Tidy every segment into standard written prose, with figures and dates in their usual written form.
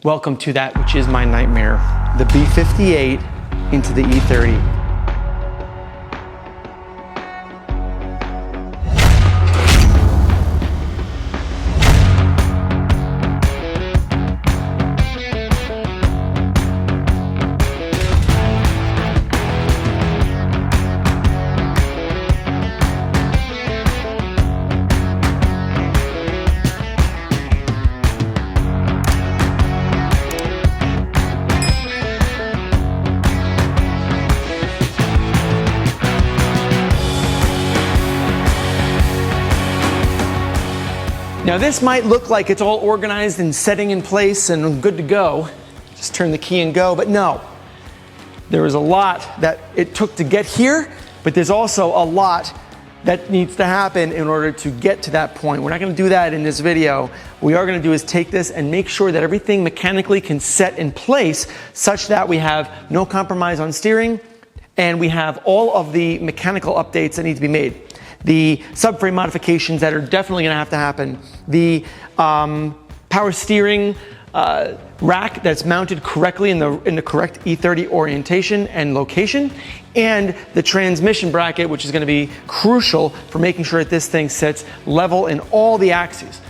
Welcome to that which is my nightmare, the B58 into the E30. Now this might look like it's all organized and setting in place and good to go. Just turn the key and go, but no. There was a lot that it took to get here, but there's also a lot that needs to happen in order to get to that point. We're not gonna do that in this video. What we are gonna do is take this and make sure that everything mechanically can set in place such that we have no compromise on steering and we have all of the mechanical updates that need to be made. The subframe modifications that are definitely going to have to happen, the power steering rack that's mounted correctly in the correct E30 orientation and location, and the transmission bracket, which is going to be crucial for making sure that this thing sits level in all the axes.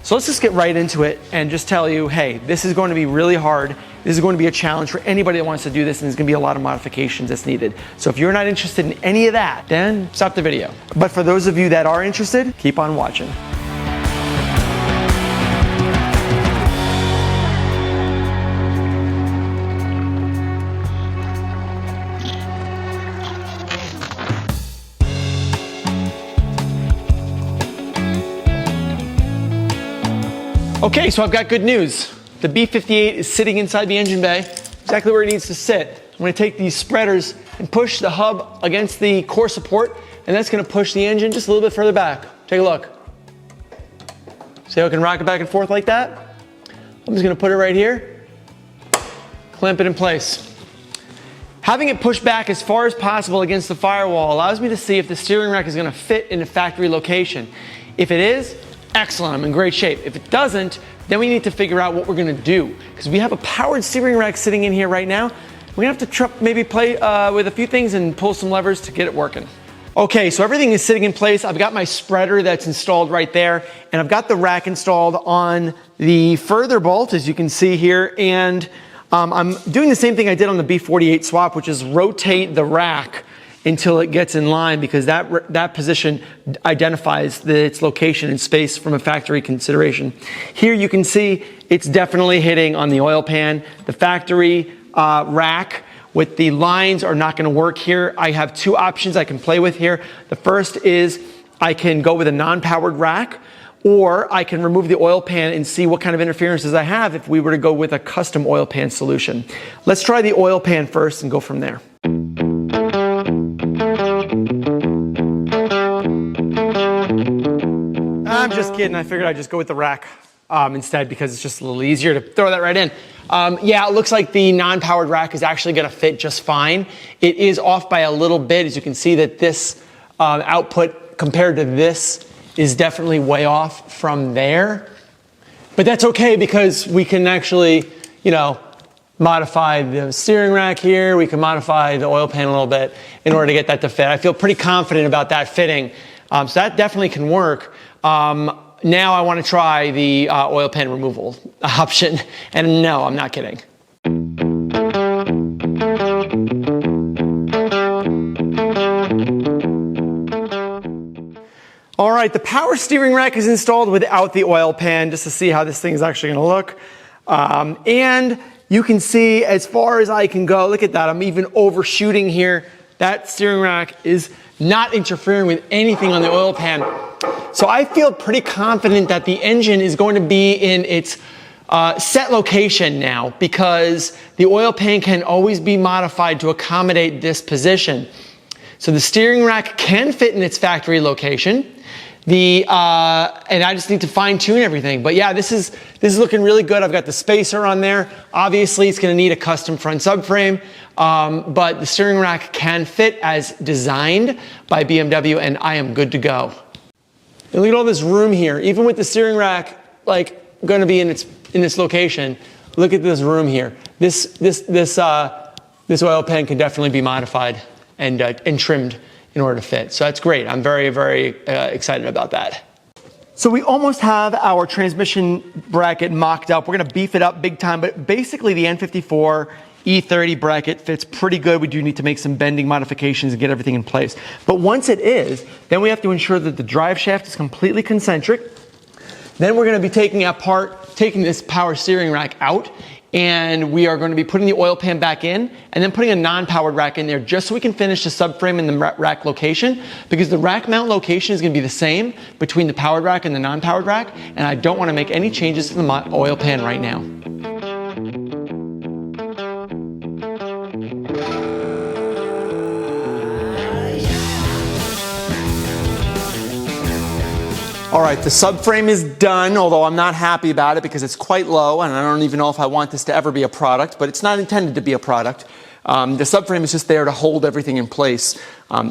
So let's just get right into it and just tell you, hey, this is going to be really hard. This is going to be a challenge for anybody that wants to do this, and there's going to be a lot of modifications that's needed. So if you're not interested in any of that, then stop the video. But for those of you that are interested, keep on watching. Okay, so I've got good news. The B58 is sitting inside the engine bay, exactly where it needs to sit. I'm gonna take these spreaders and push the hub against the core support, and that's gonna push the engine just a little bit further back. Take a look. See how I can rock it back and forth like that? I'm just gonna put it right here, clamp it in place. Having it pushed back as far as possible against the firewall allows me to see if the steering rack is gonna fit in the factory location. If it is, excellent, I'm in great shape. If it doesn't, then we need to figure out what we're gonna do. Because we have a powered steering rack sitting in here right now. We're gonna have to maybe play with a few things and pull some levers to get it working. Okay, so everything is sitting in place. I've got my spreader that's installed right there, and I've got the rack installed on the further bolt, as you can see here, and I'm doing the same thing I did on the B48 swap, which is rotate the rack until it gets in line, because that position identifies its location in space from a factory consideration. Here you can see it's definitely hitting on the oil pan. The factory rack with the lines are not gonna work here. I have two options I can play with here. The first is I can go with a non-powered rack, or I can remove the oil pan and see what kind of interferences I have if we were to go with a custom oil pan solution. Let's try the oil pan first and go from there. I'm just kidding. I figured I'd just go with the rack instead, because it's just a little easier to throw that right in. Yeah, it looks like the non-powered rack is actually going to fit just fine. It is off by a little bit. As you can see that this output compared to this is definitely way off from there. But that's okay, because we can actually, you know, modify the steering rack here. We can modify the oil pan a little bit in order to get that to fit. I feel pretty confident about that fitting. So that definitely can work. Now I want to try the oil pan removal option. And no, I'm not kidding. All right, the power steering rack is installed without the oil pan, just to see how this thing is actually going to look. And you can see as far as I can go, look at that, I'm even overshooting here. That steering rack is not interfering with anything on the oil pan. So I feel pretty confident that the engine is going to be in its set location now, because the oil pan can always be modified to accommodate this position. So the steering rack can fit in its factory location. And I just need to fine tune everything. But yeah, this is looking really good. I've got the spacer on there. Obviously it's gonna need a custom front subframe, but the steering rack can fit as designed by BMW, and I am good to go. And look at all this room here. Even with the steering rack, like, gonna be in its location, look at this room here. This oil pan can definitely be modified and trimmed in order to fit. So that's great. I'm very, very excited about that. So we almost have our transmission bracket mocked up. We're gonna beef it up big time, but basically the N54 E30 bracket fits pretty good. We do need to make some bending modifications and get everything in place. But once it is, then we have to ensure that the drive shaft is completely concentric. Then we're gonna be taking this power steering rack out, and we are going to be putting the oil pan back in and then putting a non-powered rack in there just so we can finish the subframe in the rack location, because the rack mount location is going to be the same between the powered rack and the non-powered rack, and I don't want to make any changes to the oil pan right now. All right, the subframe is done, although I'm not happy about it because it's quite low, and I don't even know if I want this to ever be a product, but it's not intended to be a product. The subframe is just there to hold everything in place.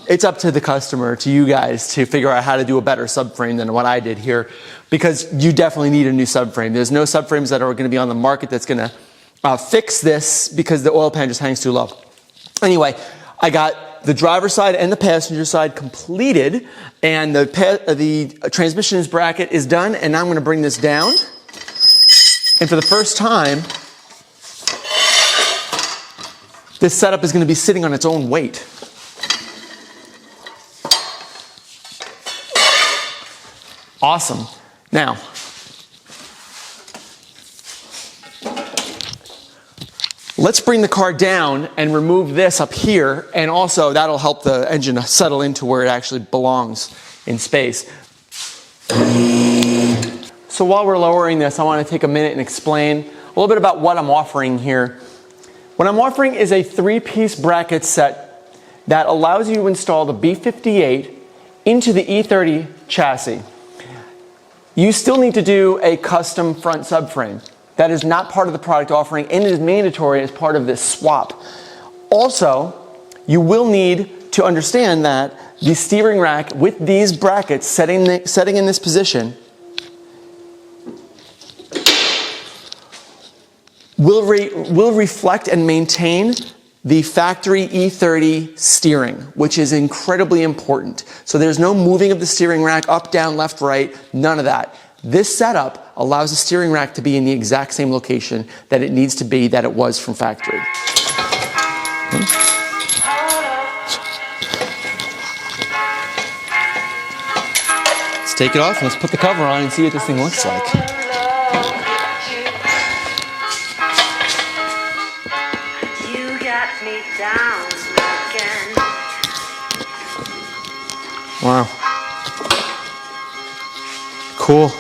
It's up to the customer, to you guys, to figure out how to do a better subframe than what I did here, because you definitely need a new subframe. There's no subframes that are going to be on the market that's going to fix this because the oil pan just hangs too low. Anyway, I got the driver's side and the passenger side completed, and the transmission bracket is done, and now I'm going to bring this down, and for the first time this setup is going to be sitting on its own weight. Awesome. Now let's bring the car down and remove this up here, and also that'll help the engine settle into where it actually belongs in space. So while we're lowering this, I want to take a minute and explain a little bit about what I'm offering here. What I'm offering is a 3-piece bracket set that allows you to install the B58 into the E30 chassis. You still need to do a custom front subframe. That is not part of the product offering, and it is mandatory as part of this swap. Also, you will need to understand that the steering rack with these brackets setting in this position will reflect and maintain the factory E30 steering, which is incredibly important. So there's no moving of the steering rack up, down, left, right, none of that. This setup allows the steering rack to be in the exact same location that it needs to be, that it was from factory. Let's take it off and let's put the cover on and see what this thing looks like. Wow. Cool.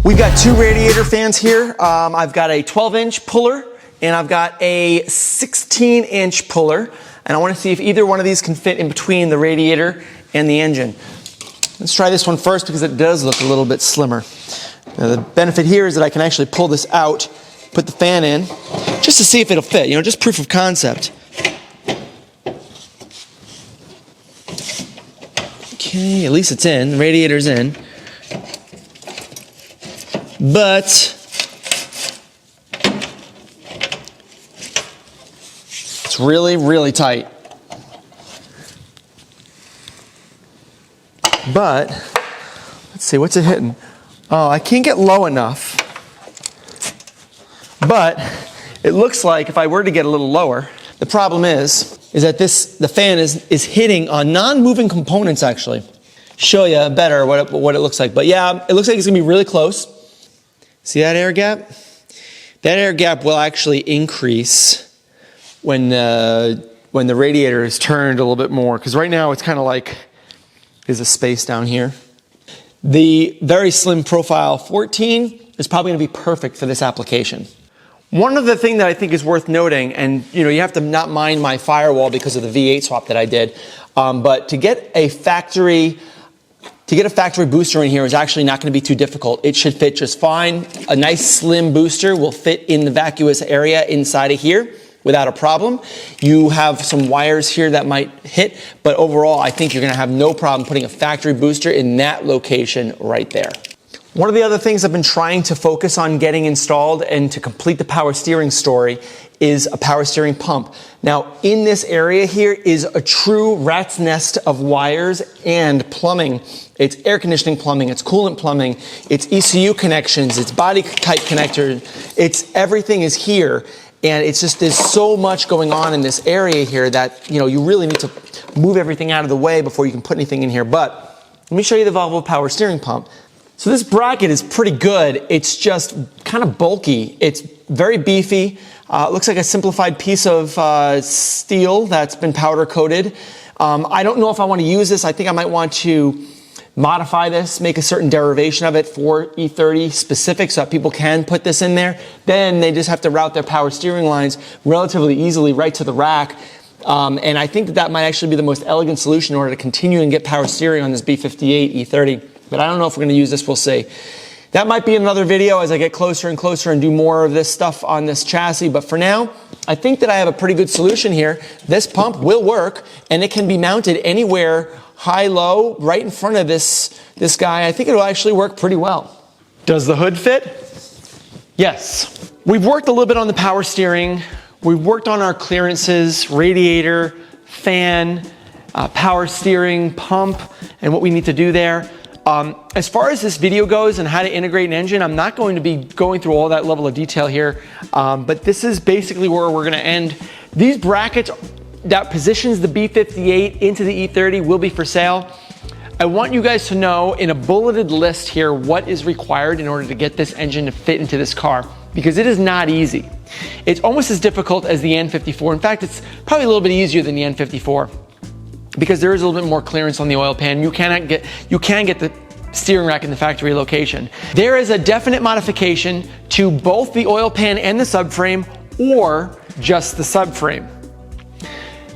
We've got two radiator fans here. I've got a 12-inch puller and I've got a 16-inch puller, and I want to see if either one of these can fit in between the radiator and the engine. Let's try this one first because it does look a little bit slimmer. Now, the benefit here is that I can actually pull this out, put the fan in, just to see if it'll fit, just proof of concept. Okay, at least it's in, the radiator's in. But it's really, really tight. But let's see, what's it hitting? Oh, I can't get low enough. But it looks like if I were to get a little lower, the problem is that the fan is hitting on non-moving components actually. Show you better what it looks like. But yeah, it looks like it's gonna be really close. See that air gap? That air gap will actually increase when the radiator is turned a little bit more, because right now it's kind of like there's a space down here. The very slim profile 14 is probably going to be perfect for this application. One other thing that I think is worth noting, and you have to not mind my firewall because of the V8 swap that I did, but to get a factory booster in here is actually not going to be too difficult. It should fit just fine. A nice slim booster will fit in the vacuous area inside of here without a problem. You have some wires here that might hit, but overall I think you're going to have no problem putting a factory booster in that location right there. One of the other things I've been trying to focus on getting installed and to complete the power steering story is a power steering pump. Now, in this area here is a true rat's nest of wires and plumbing. It's air conditioning plumbing, it's coolant plumbing, it's ECU connections, it's body type connector, everything is here. And it's just, there's so much going on in this area here that, you really need to move everything out of the way before you can put anything in here. But let me show you the Volvo power steering pump. So this bracket is pretty good. It's just kind of bulky. It's very beefy. It looks like a simplified piece of steel that's been powder coated. I don't know if I want to use this. I think I might want to modify this, make a certain derivation of it for E30 specific so that people can put this in there. Then they just have to route their power steering lines relatively easily right to the rack. And I think that might actually be the most elegant solution in order to continue and get power steering on this B58 E30. But I don't know if we're going to use this, we'll see. That might be another video as I get closer and closer and do more of this stuff on this chassis. But for now, I think that I have a pretty good solution here. This pump will work and it can be mounted anywhere, high, low, right in front of this guy. I think it'll actually work pretty well. Does the hood fit? Yes. We've worked a little bit on the power steering. We've worked on our clearances, radiator, fan, power steering, pump, and what we need to do there. As far as this video goes and how to integrate an engine, I'm not going to be going through all that level of detail here, but this is basically where we're going to end. These brackets that positions the B58 into the E30 will be for sale. I want you guys to know in a bulleted list here what is required in order to get this engine to fit into this car, because it is not easy. It's almost as difficult as the N54. In fact, it's probably a little bit easier than the N54. Because there is a little bit more clearance on the oil pan. You can get the steering rack in the factory location. There is a definite modification to both the oil pan and the subframe, or just the subframe.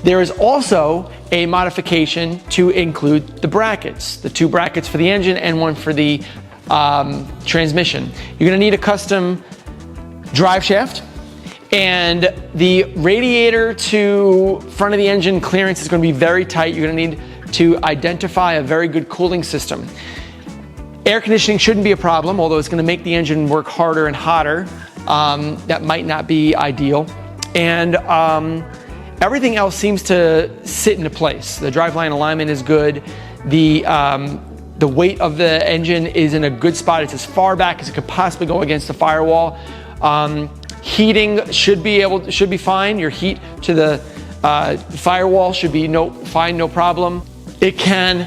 There is also a modification to include the brackets, the two brackets for the engine and one for the transmission. You're gonna need a custom drive shaft, and the radiator to front of the engine clearance is going to be very tight. You're going to need to identify a very good cooling system. Air conditioning shouldn't be a problem, although it's going to make the engine work harder and hotter. That might not be ideal. And everything else seems to sit into place. The driveline alignment is good. The weight of the engine is in a good spot. It's as far back as it could possibly go against the firewall. Heating should be fine. Your heat to the firewall should be fine, no problem. It can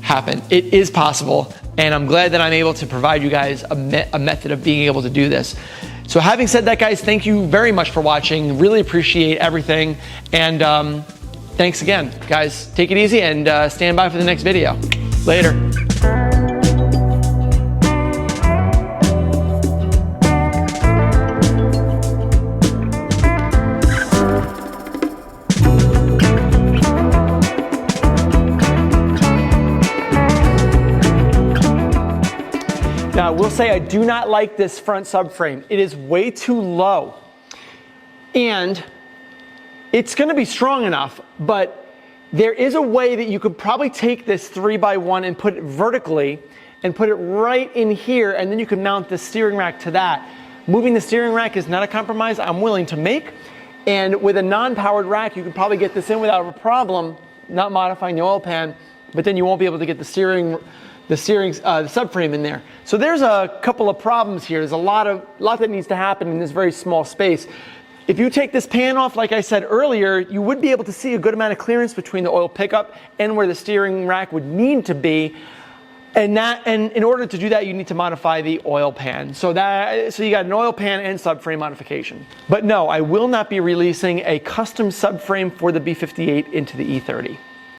happen. It is possible, and I'm glad that I'm able to provide you guys a method of being able to do this. So having said that, guys, thank you very much for watching. Really appreciate everything, and thanks again, guys. Take it easy and stand by for the next video. Later. Now, I will say I do not like this front subframe. It is way too low. And it's gonna be strong enough, but there is a way that you could probably take this 3x1 and put it vertically and put it right in here, and then you can mount the steering rack to that. Moving the steering rack is not a compromise I'm willing to make. And with a non-powered rack, you could probably get this in without a problem, not modifying the oil pan, but then you won't be able to get the subframe in there. So there's a couple of problems here. There's a lot that needs to happen in this very small space. If you take this pan off, like I said earlier, you would be able to see a good amount of clearance between the oil pickup and where the steering rack would need to be. And in order to do that, you need to modify the oil pan. So you got an oil pan and subframe modification. But no, I will not be releasing a custom subframe for the B58 into the E30.